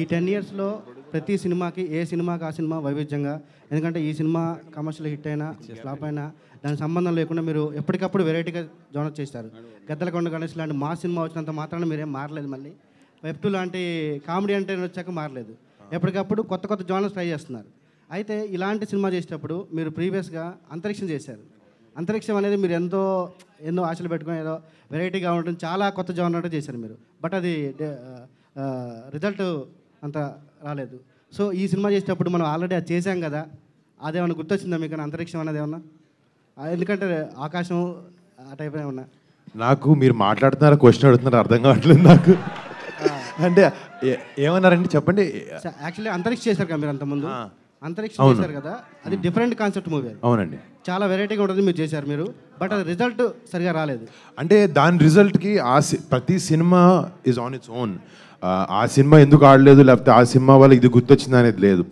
ఈ 10 ఇయర్స్‌లో ప్రతి సినిమాకి ఏ సినిమాకి ఆ సినిమా వైవిధ్యంగా ఎందుకంటే ఈ సినిమా కమర్షియల్ హిట్ అయినా, ఫ్లాప్ అయినా దానికి సంబంధం లేకుండా మీరు ఎప్పటికప్పుడు వెరైటీగా జోనర్ చేస్తారు. 'గద్దలకొండ గణేష్' లాంటి మా సినిమా వచ్చినంత మాత్రాన మీరేం మారలేదు మళ్ళీ. వెబ్ 2 లాంటి కామెడీ అంటే వచ్చాక మారలేదు. ఎప్పటికప్పుడు కొత్త కొత్త జోనర్స్ ట్రై చేస్తున్నారు. అయితే ఇలాంటి సినిమా చేసేటప్పుడు మీరు ప్రీవియస్‌గా 'అంతరిక్షం' చేశారు. 'అంతరిక్షం' అనేది మీరు ఎన్నో ఆశలు పెట్టుకొని ఏదో వెరైటీగా ఉంటుంది చాలా కొత్త జోనర్ చేశారు మీరు. బట్ అది రిజల్ట్ అంత రాలేదు. సో ఈ సినిమా చేసేటప్పుడు మనం ఆల్రెడీ అది చేశాం కదా, అదేమన్నా గుర్తొచ్చిందా మీకు? 'అంతరిక్షం' అనేది ఏమన్నా? ఎందుకంటే ఆకాశం ఆ టైప్ ఏమన్నా? నాకు మీరు మాట్లాడుతున్నారా క్వశ్చన్ అడుగుతున్నారు అర్థం కావట్లేదు నాకు. అంటే ఏమన్నారండి చెప్పండి. యాక్చువల్లీ 'అంతరిక్షం' చేశారు కదా మీరు అంతకుముందు. 'అంతరిక్షం' చేశారు కదా, అది డిఫరెంట్ కాన్సెప్ట్ మూవీ. అవునండి, చాలా వెరైటీగా ఉంటుంది మీరు చేశారు మీరు. బట్ అది రిజల్ట్ సరిగా రాలేదు. అంటే దాని రిజల్ట్కి ప్రతి cinema is on its own. ఆ సినిమా ఎందుకు ఆడలేదు లేకపోతే ఆ సినిమా వల్ల ఇది గుర్తొచ్చింది అనేది లేదు.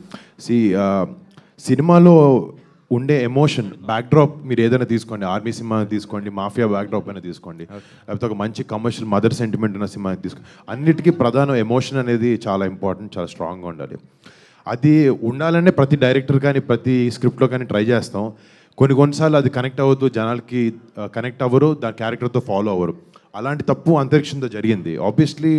సినిమాలో ఉండే ఎమోషన్ బ్యాక్డ్రాప్ మీరు ఏదైనా తీసుకోండి, ఆర్మీ సినిమా తీసుకోండి, మాఫియా బ్యాక్డ్రాప్ అయినా తీసుకోండి, లేకపోతే ఒక మంచి కమర్షియల్ మదర్ సెంటిమెంట్ ఉన్న సినిమా తీసుకోండి, అన్నిటికీ ప్రధాన ఎమోషన్ అనేది చాలా ఇంపార్టెంట్, చాలా స్ట్రాంగ్గా ఉండాలి. అది ఉండాలనే ప్రతి డైరెక్టర్ కానీ ప్రతి స్క్రిప్ట్లో కానీ ట్రై చేస్తాం. కొన్నిసార్లు అది కనెక్ట్ అవ్వద్దు, జనాలకి కనెక్ట్ అవ్వరు, దాని క్యారెక్టర్తో ఫాలో అవ్వరు. అలాంటి తప్పు 'అంతరిక్షంతో' జరిగింది. ఆబ్వియస్లీ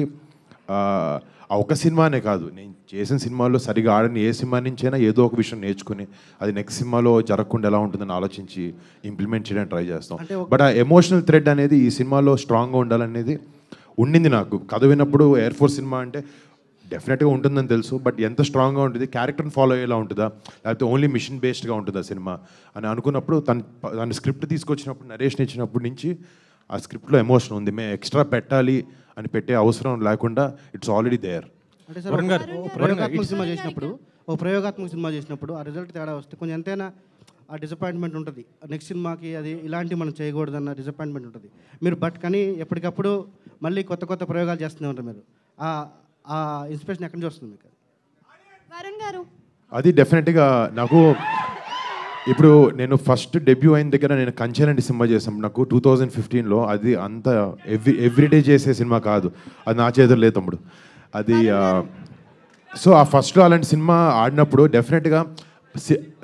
ఆ ఒక సినిమానే కాదు, నేను చేసిన సినిమాల్లో సరిగా ఆడని ఏ సినిమా నుంచైనా ఏదో ఒక విషయం నేర్చుకుని అది నెక్స్ట్ సినిమాలో జరగకుండా ఎలా ఉంటుందని ఆలోచించి ఇంప్లిమెంట్ చేయడానికి ట్రై చేస్తాం. బట్ ఆ ఎమోషనల్ థ్రెడ్ అనేది ఈ సినిమాలో స్ట్రాంగ్గా ఉండాలనేది ఉండింది నాకు. కథ విన్నప్పుడు ఎయిర్ ఫోర్స్ సినిమా అంటే డెఫినెట్గా ఉంటుందని తెలుసు, బట్ ఎంత స్ట్రాంగ్గా ఉంటుంది, క్యారెక్టర్ని ఫాలో అయ్యేలా ఉంటుందా లేకపోతే ఓన్లీ మిషన్ బేస్డ్గా ఉంటుందా సినిమా అని అనుకున్నప్పుడు తన స్క్రిప్ట్ తీసుకొచ్చినప్పుడు, నరేషన్ ఇచ్చినప్పటి నుంచి ఆ స్క్రిప్ట్లో ఎమోషన్ ఉంది. మేము ఎక్స్ట్రా పెట్టాలి అని పెట్టే అవసరం లేకుండా ఇట్స్ ఆల్రెడీ దేర్. అంటే సార్ ప్రయోగాత్మక సినిమా చేసినప్పుడు ఆ రిజల్ట్ తేడా వస్తే కొంచెం ఎంతైనా ఆ డిసప్పాయింట్మెంట్ ఉంటుంది. నెక్స్ట్ సినిమాకి అది ఇలాంటివి మనం చేయకూడదన్న డిసప్పాయింట్మెంట్ ఉంటుంది. మీరు కానీ ఎప్పటికప్పుడు మళ్ళీ కొత్త కొత్త ప్రయోగాలు చేస్తూనే ఉంటారు మీరు. ఆ ఇన్స్పిరేషన్ ఎక్కడి నుంచి వస్తుంది మీకు? వరుణ్ గారు, అది డెఫినెట్గా నాకు ఇప్పుడు నేను ఫస్ట్ డెబ్యూ అయిన దగ్గర నేను కంచెలంటి సినిమా చేసాం నాకు 2015లో. అది అంత ఎవ్రీడే చేసే సినిమా కాదు, అది నా చేతులు లేదు తమ్ముడు అది. సో ఆ ఫస్ట్లో అలాంటి సినిమా ఆడినప్పుడు డెఫినెట్గా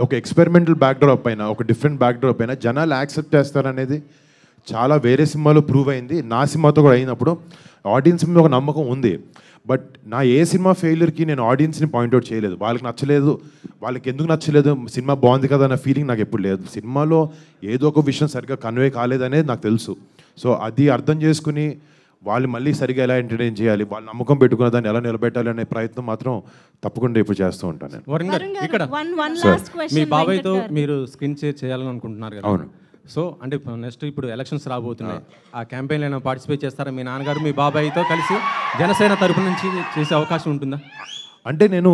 ఒక ఎక్స్పెరిమెంటల్ బ్యాక్డ్రాప్ పైన, ఒక డిఫరెంట్ బ్యాక్డ్రాప్ పైన జనాలు యాక్సెప్ట్ చేస్తారనేది చాలా వేరే సినిమాలో ప్రూవ్ అయింది. నా సినిమాతో కూడా అయినప్పుడు ఆడియన్స్ మీద ఒక నమ్మకం ఉంది. బట్ నా ఏ సినిమా ఫెయిల్యూర్కి నేను ఆడియన్స్ని పాయింట్అవుట్ చేయలేదు. వాళ్ళకి నచ్చలేదు, వాళ్ళకి ఎందుకు నచ్చలేదు, సినిమా బాగుంది కదా అన్న ఫీలింగ్ నాకు ఎప్పుడు లేదు. సినిమాలో ఏదో ఒక విషయం సరిగ్గా కన్వే కాలేదనేది నాకు తెలుసు. సో అది అర్థం చేసుకుని వాళ్ళు మళ్ళీ సరిగా ఎలా ఎంటర్టైన్ చేయాలి, వాళ్ళు నమ్మకం పెట్టుకున్న దాన్ని ఎలా నిలబెట్టాలి అనే ప్రయత్నం మాత్రం తప్పకుండా ఇప్పుడు చేస్తూ ఉంటాను. వరుణ్ గారు, ఇక్కడ మీ బాబాయ్తో మీరు స్క్రీన్ షేర్ చేయాలని అనుకుంటున్నారు కదా? అవును. సో అంటే నెక్స్ట్ ఇప్పుడు ఎలక్షన్స్ రాబోతున్నాయి, ఆ క్యాంపెయిన్లో అయినా పార్టిసిపేట్ చేస్తారా? మీ నాన్నగారు మీ బాబాయ్తో కలిసి జనసేన తరపు నుంచి చేసే అవకాశం ఉంటుందా? అంటే నేను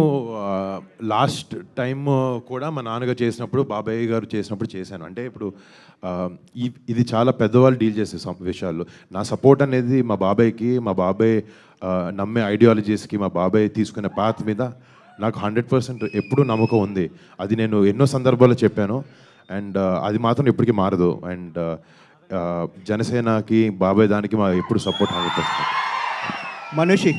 లాస్ట్ టైం కూడా మా నాన్నగారు చేసినప్పుడు, బాబాయ్ గారు చేసినప్పుడు చేశాను. అంటే ఇప్పుడు ఇది చాలా పెద్దవాళ్ళు డీల్ చేసే విషయాల్లో నా సపోర్ట్ అనేది మా బాబాయ్కి, మా బాబాయ్ నమ్మే ఐడియాలజీస్కి, మా బాబాయ్ తీసుకునే పాత్ మీద నాకు 100% ఎప్పుడూ నమ్మకం ఉంది. అది నేను ఎన్నో సందర్భాల్లో చెప్పాను అండ్ అది మాత్రం ఎప్పటికీ మారదు. అండ్ జనసేనకి, బాబాయ్ దానికి మా ఎప్పుడు సపోర్ట్ 100%. మనిషి